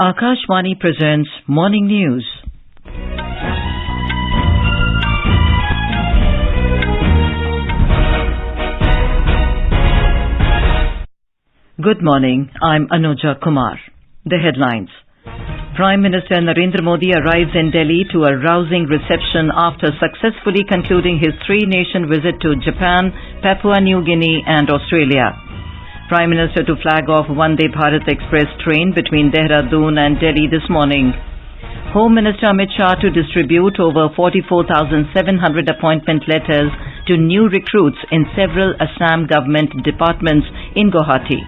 Akashvani presents Morning News. Good morning, I'm Anuja Kumar. The headlines. Prime Minister Narendra Modi arrives in Delhi to a rousing reception after successfully concluding his three-nation visit to Japan, Papua New Guinea and Australia. Prime Minister to flag off Vande Bharat Express train between Dehradun and Delhi this morning. Home Minister Amit Shah to distribute over 44,700 appointment letters to new recruits in several Assam government departments in Guwahati.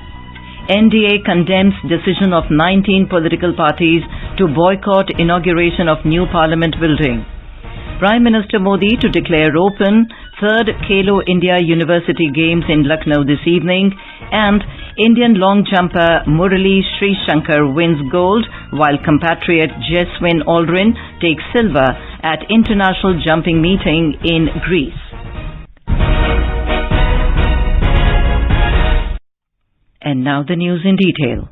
NDA condemns decision of 19 political parties to boycott inauguration of new parliament building. Prime Minister Modi to declare open third Khelo India University Games in Lucknow this evening, and Indian long jumper Murali Sreeshankar wins gold while compatriot Jeswin Aldrin takes silver at international jumping meeting in Greece. And now the news in detail.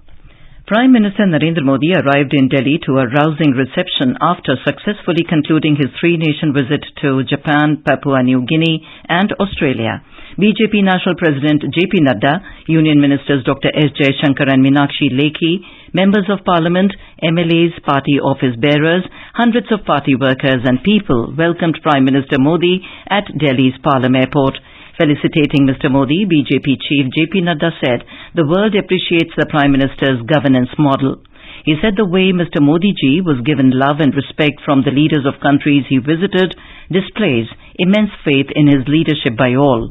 Prime Minister Narendra Modi arrived in Delhi to a rousing reception after successfully concluding his three-nation visit to Japan, Papua New Guinea and Australia. BJP National President JP Nadda, Union Ministers Dr. S. Jeshankar and Meenakshi Lekhi, Members of Parliament, MLAs, party office bearers, hundreds of party workers and people welcomed Prime Minister Modi at Delhi's Palam Airport. Felicitating Mr. Modi, BJP Chief JP Nadda said the world appreciates the Prime Minister's governance model. He said the way Mr. Modi ji was given love and respect from the leaders of countries he visited displays immense faith in his leadership by all.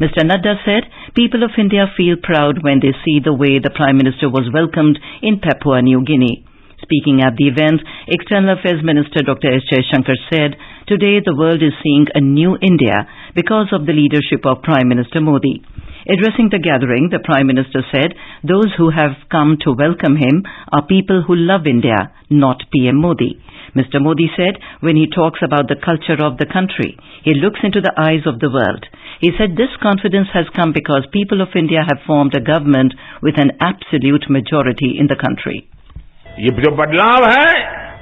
Mr. Nadda said people of India feel proud when they see the way the Prime Minister was welcomed in Papua New Guinea. Speaking at the event, External Affairs Minister Dr. S. Jeshankar said, today the world is seeing a new India because of the leadership of Prime Minister Modi. Addressing the gathering, the Prime Minister said, those who have come to welcome him are people who love India, not PM Modi. Mr. Modi said, when he talks about the culture of the country, he looks into the eyes of the world. He said this confidence has come because people of India have formed a government with an absolute majority in the country. ये जो बदलाव है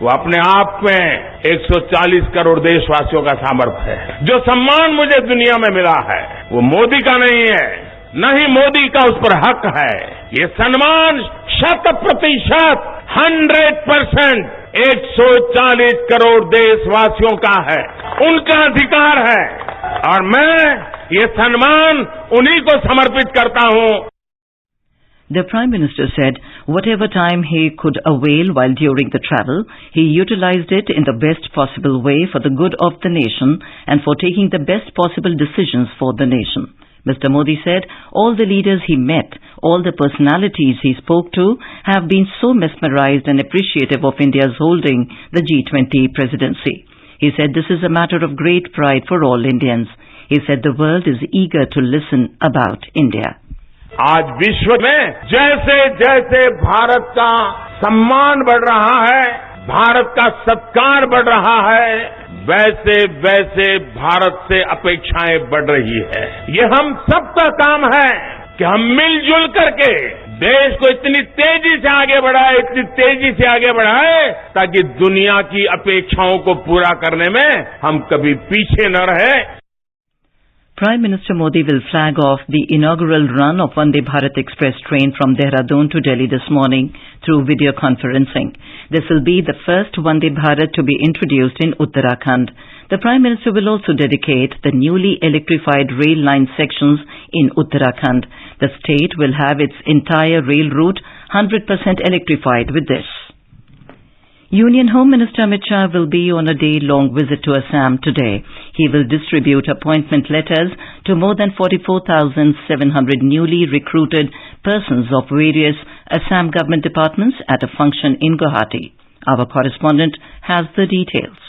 वो अपने आप में 140 करोड़ देशवासियों का सामर्थ्य है। जो सम्मान मुझे दुनिया में मिला है वो मोदी का नहीं है, न ही मोदी का उस पर हक है। ये सम्मान 100%, 100% 140 करोड़ देशवासियों का है, उनका अधिकार है और मैं ये सम्मान उन्हीं को समर्पित करता हूं। The Prime Minister said whatever time he could avail while during the travel, he utilized it in the best possible way for the good of the nation and for taking the best possible decisions for the nation. Mr. Modi said all the leaders he met, all the personalities he spoke to have been so mesmerized and appreciative of India's holding the G20 presidency. He said this is a matter of great pride for all Indians. He said the world is eager to listen about India. आज विश्व में जैसे जैसे भारत का सम्मान बढ़ रहा है, भारत का सत्कार बढ़ रहा है, वैसे वैसे भारत से अपेक्षाएं बढ़ रही है। ये हम सबका काम है कि हम मिलजुल करके देश को इतनी तेजी से आगे बढ़ाए, ताकि दुनिया की अपेक्षाओं को पूरा करने में हम कभी पीछे न रहे। Prime Minister Modi will flag off the inaugural run of Vande Bharat Express train from Dehradun to Delhi this morning through video conferencing. This will be the first Vande Bharat to be introduced in Uttarakhand. The Prime Minister will also dedicate the newly electrified rail line sections in Uttarakhand. The state will have its entire rail route 100% electrified with this. Union Home Minister Amit Shah will be on a day-long visit to Assam today. He will distribute appointment letters to more than 44,700 newly recruited persons of various Assam government departments at a function in Guwahati. Our correspondent has the details.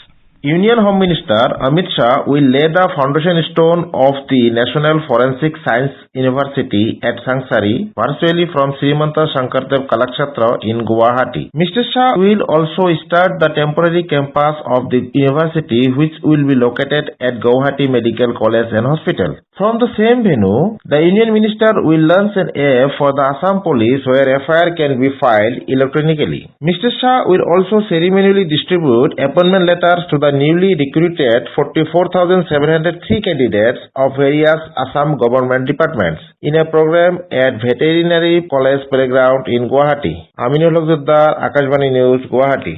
Union Home Minister Amit Shah will lay the foundation stone of the National Forensic Science University at Sangsari, virtually from Srimanta Shankardev Kalakshetra in Guwahati. Mr. Shah will also start the temporary campus of the university, which will be located at Guwahati Medical College and Hospital. From the same venue, the Union Minister will launch an app for the Assam police where FIR can be filed electronically. Mr. Shah will also ceremonially distribute appointment letters to the newly recruited 44,703 candidates of various Assam government departments in a program at Veterinary College Playground in Guwahati. Aminul Haq, Akashvani News, Guwahati.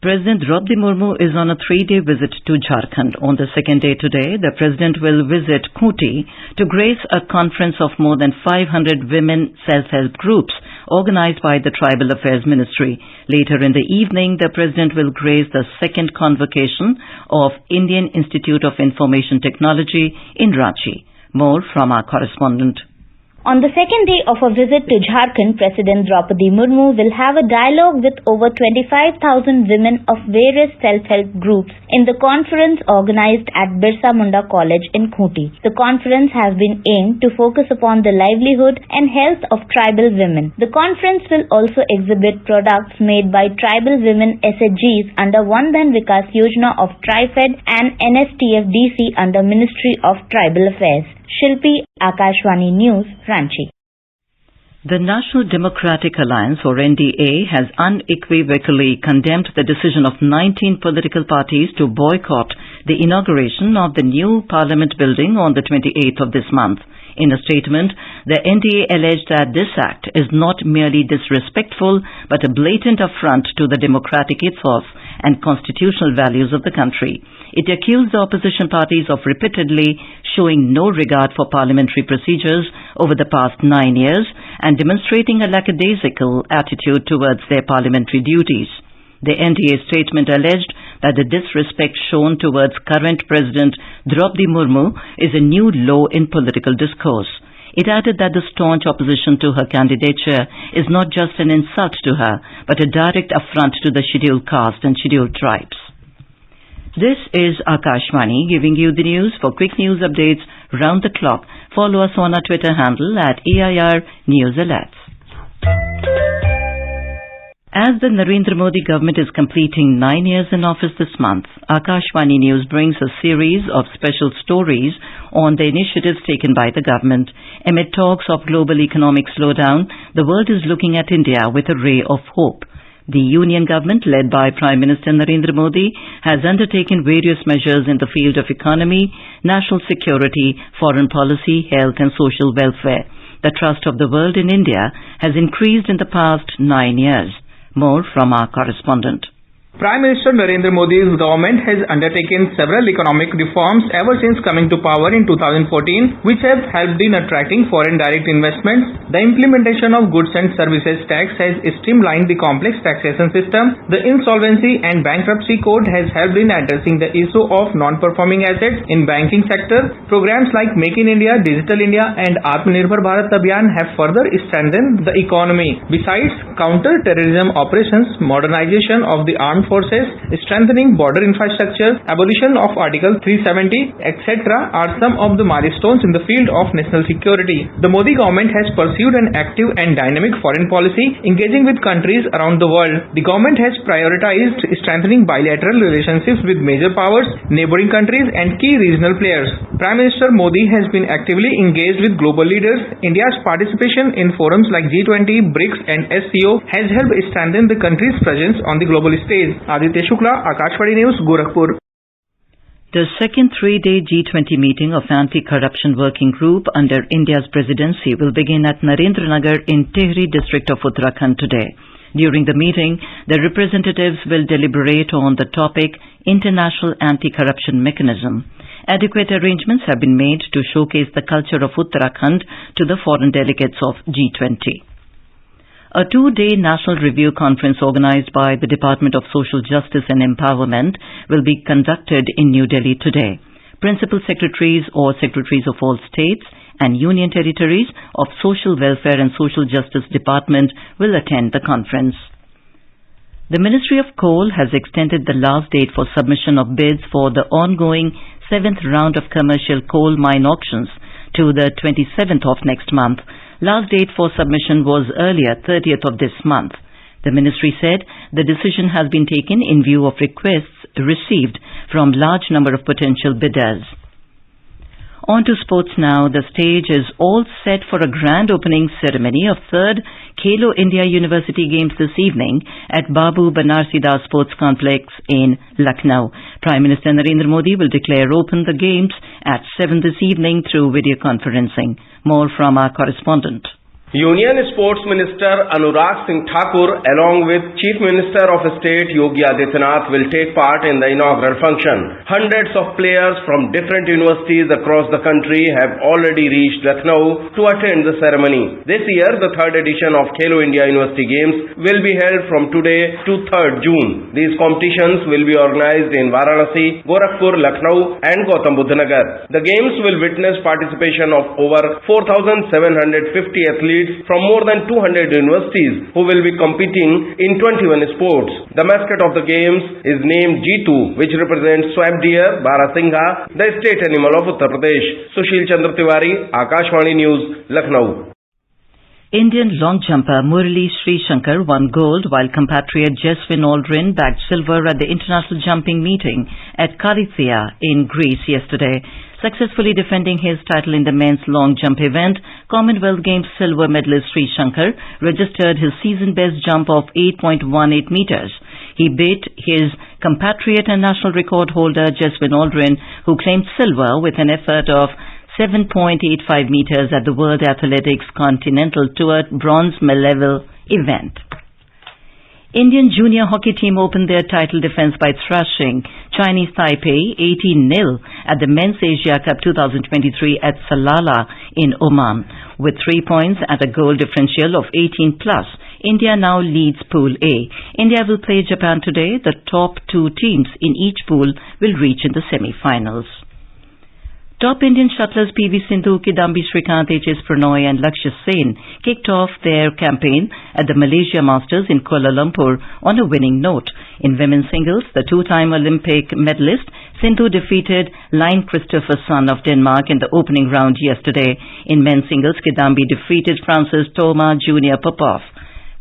President Draupadi Murmu is on a 3-day visit to Jharkhand. On the second day today, the President will visit Khuti to grace a conference of more than 500 women self-help groups organized by the Tribal Affairs Ministry. Later in the evening, the President will grace the second convocation of Indian Institute of Information Technology in Ranchi. More from our correspondent. On the second day of a visit to Jharkhand, President Draupadi Murmu will have a dialogue with over 25,000 women of various self-help groups in the conference organized at Birsa Munda College in Khuti. The conference has been aimed to focus upon the livelihood and health of tribal women. The conference will also exhibit products made by tribal women SHGs under Vande Bharat Yojana of TriFed and NSTFDC under Ministry of Tribal Affairs. Shilpi, Akashvani News, Ranchi. The National Democratic Alliance, or NDA, has unequivocally condemned the decision of 19 political parties to boycott the inauguration of the new Parliament building on the 28th of this month. In a statement, the NDA alleged that this act is not merely disrespectful but a blatant affront to the democratic ethos and constitutional values of the country. It accused the opposition parties of repeatedly showing no regard for parliamentary procedures over the past 9 years and demonstrating a lackadaisical attitude towards their parliamentary duties. The NDA statement alleged that the disrespect shown towards current President Draupadi Murmu is a new low in political discourse. It added that the staunch opposition to her candidature is not just an insult to her, but a direct affront to the scheduled caste and scheduled tribes. This is Akashvani giving you the news. For quick news updates round the clock, follow us on our Twitter handle at AIR News Alerts. As the Narendra Modi government is completing 9 years in office this month, Akashvani News brings a series of special stories on the initiatives taken by the government. Amid talks of global economic slowdown, the world is looking at India with a ray of hope. The Union government, led by Prime Minister Narendra Modi, has undertaken various measures in the field of economy, national security, foreign policy, health and social welfare. The trust of the world in India has increased in the past 9 years. More from our correspondent. Prime Minister Narendra Modi's government has undertaken several economic reforms ever since coming to power in 2014, which have helped in attracting foreign direct investments. The implementation of goods and services tax has streamlined the complex taxation system. The insolvency and bankruptcy code has helped in addressing the issue of non-performing assets in banking sector. Programs like Make in India, Digital India and Atmanirbhar Bharat Abhiyan have further strengthened the economy. Besides, counter-terrorism operations, modernization of the armed forces, strengthening border infrastructure, abolition of Article 370, etc. are some of the milestones in the field of national security. The Modi government has pursued an active and dynamic foreign policy, engaging with countries around the world. The government has prioritized strengthening bilateral relationships with major powers, neighboring countries and key regional players. Prime Minister Modi has been actively engaged with global leaders. India's participation in forums like G20, BRICS and SCO has helped strengthen the country's presence on the global stage. Aditya Shukla, Akashvani News, Gorakhpur. The second 3-day G20 meeting of Anti-Corruption Working Group under India's presidency will begin at Narendra Nagar in Tehri district of Uttarakhand today. During the meeting, the representatives will deliberate on the topic International Anti-Corruption Mechanism. Adequate arrangements have been made to showcase the culture of Uttarakhand to the foreign delegates of G20. A 2-day national review conference organized by the Department of Social Justice and Empowerment will be conducted in New Delhi today. Principal Secretaries or Secretaries of all states and Union Territories of Social Welfare and Social Justice Department will attend the conference. The Ministry of Coal has extended the last date for submission of bids for the ongoing 7th round of commercial coal mine auctions to the 27th of next month. Last date for submission was earlier, 30th of this month. The ministry said the decision has been taken in view of requests received from large number of potential bidders. On to sports now. The stage is all set for a grand opening ceremony of 3rd Khelo India University Games this evening at Babu Banarsidas Sports Complex in Lucknow. Prime Minister Narendra Modi will declare open the Games at 7 this evening through video conferencing. More from our correspondent. Union Sports Minister Anurag Singh Thakur along with Chief Minister of State Yogi Adityanath will take part in the inaugural function. Hundreds of players from different universities across the country have already reached Lucknow to attend the ceremony. This year, the 3rd edition of Khelo India University Games will be held from today to 3rd June. These competitions will be organized in Varanasi, Gorakhpur, Lucknow and Gautam Buddha Nagar. The Games will witness participation of over 4,750 athletes from more than 200 universities who will be competing in 21 sports. The mascot of the Games is named G2, which represents swamp deer, Barasingha, the state animal of Uttar Pradesh. Sushil Chandra Tiwari, Akashvani News, Lucknow. Indian long jumper Murali Sreeshankar won gold while compatriot Jeswin Aldrin bagged silver at the international jumping meeting at Kallithea in Greece yesterday. Successfully defending his title in the men's long jump event, Commonwealth Games silver medalist Sreeshankar registered his season-best jump of 8.18 meters. He beat his compatriot and national record holder Jeswin Aldrin, who claimed silver with an effort of 7.85 meters at the World Athletics Continental Tour bronze level event. Indian junior hockey team opened their title defense by thrashing Chinese Taipei 18-0 at the Men's Asia Cup 2023 at Salalah in Oman. With 3 points and a goal differential of 18+, India now leads Pool A. India will play Japan today. The top 2 teams in each pool will reach in the semi-finals. Top Indian shuttlers PV Sindhu, Kidambi Shrikant, HS Pranoy and Lakshya Sen kicked off their campaign at the Malaysia Masters in Kuala Lumpur on a winning note. In women's singles, the 2-time Olympic medalist Sindhu defeated Line Christopherson of Denmark in the opening round yesterday. In men's singles, Kidambi defeated France's Thomas Junior Popov.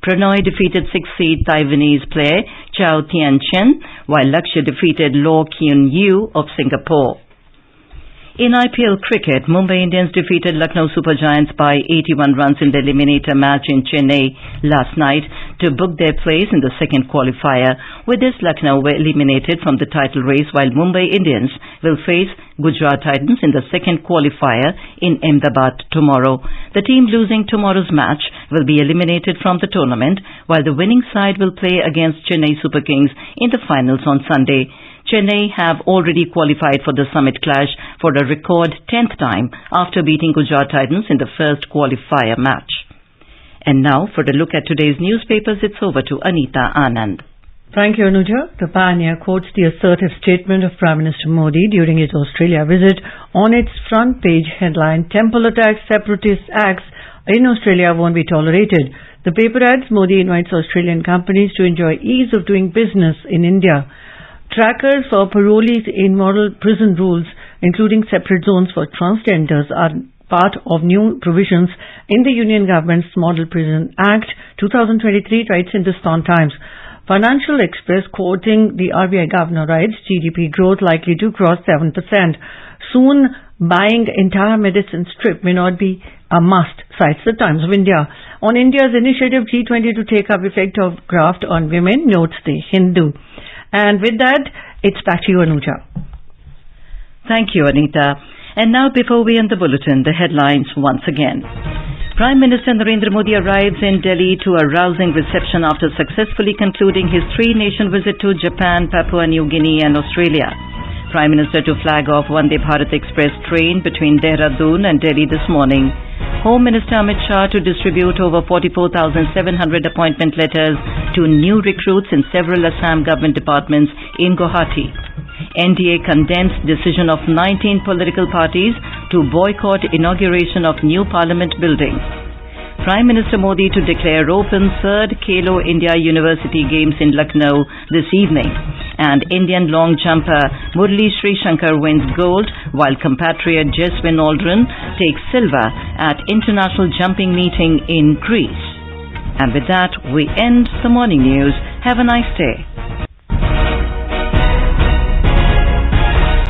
Pranoy defeated 6th-seed Taiwanese player Chao Tian-chen, while Lakshya defeated Law Kyun-yu of Singapore. In IPL cricket, Mumbai Indians defeated Lucknow Super Giants by 81 runs in the eliminator match in Chennai last night to book their place in the second qualifier. With this, Lucknow were eliminated from the title race, while Mumbai Indians will face Gujarat Titans in the second qualifier in Ahmedabad tomorrow. The team losing tomorrow's match will be eliminated from the tournament, while the winning side will play against Chennai Super Kings in the finals on Sunday. Chennai have already qualified for the summit clash for a record 10th time after beating Gujarat Titans in the first qualifier match. And now for a look at today's newspapers, it's over to Anita Anand. Thank you, Anuja. The Pioneer quotes the assertive statement of Prime Minister Modi during his Australia visit on its front page headline, Temple attacks separatist acts in Australia won't be tolerated. The paper adds Modi invites Australian companies to enjoy ease of doing business in India. Trackers for parolees in model prison rules, including separate zones for transgenders, are part of new provisions in the Union Government's Model Prison Act 2023, writes Hindustan Times. Financial Express, quoting the RBI Governor, writes GDP growth likely to cross 7%. Soon, buying entire medicine strip may not be a must, cites the Times of India. On India's initiative G20 to take up effect of graft on women, notes the Hindu. And with that, it's back to you, Anuja. Thank you, Anita. And now, before we end the bulletin, the headlines once again. Prime Minister Narendra Modi arrives in Delhi to a rousing reception after successfully concluding his 3-nation visit to Japan, Papua New Guinea and Australia. Prime Minister to flag off Vande Bharat Express train between Dehradun and Delhi this morning. Home Minister Amit Shah to distribute over 44,700 appointment letters to new recruits in several Assam government departments in Guwahati. NDA condemns decision of 19 political parties to boycott inauguration of new parliament buildings. Prime Minister Modi to declare open third Khelo India University Games in Lucknow this evening. And Indian long jumper Murali Sreeshankar wins gold, while compatriot Jeswin Aldrin takes silver at international jumping meeting in Greece. And with that, we end the morning news. Have a nice day.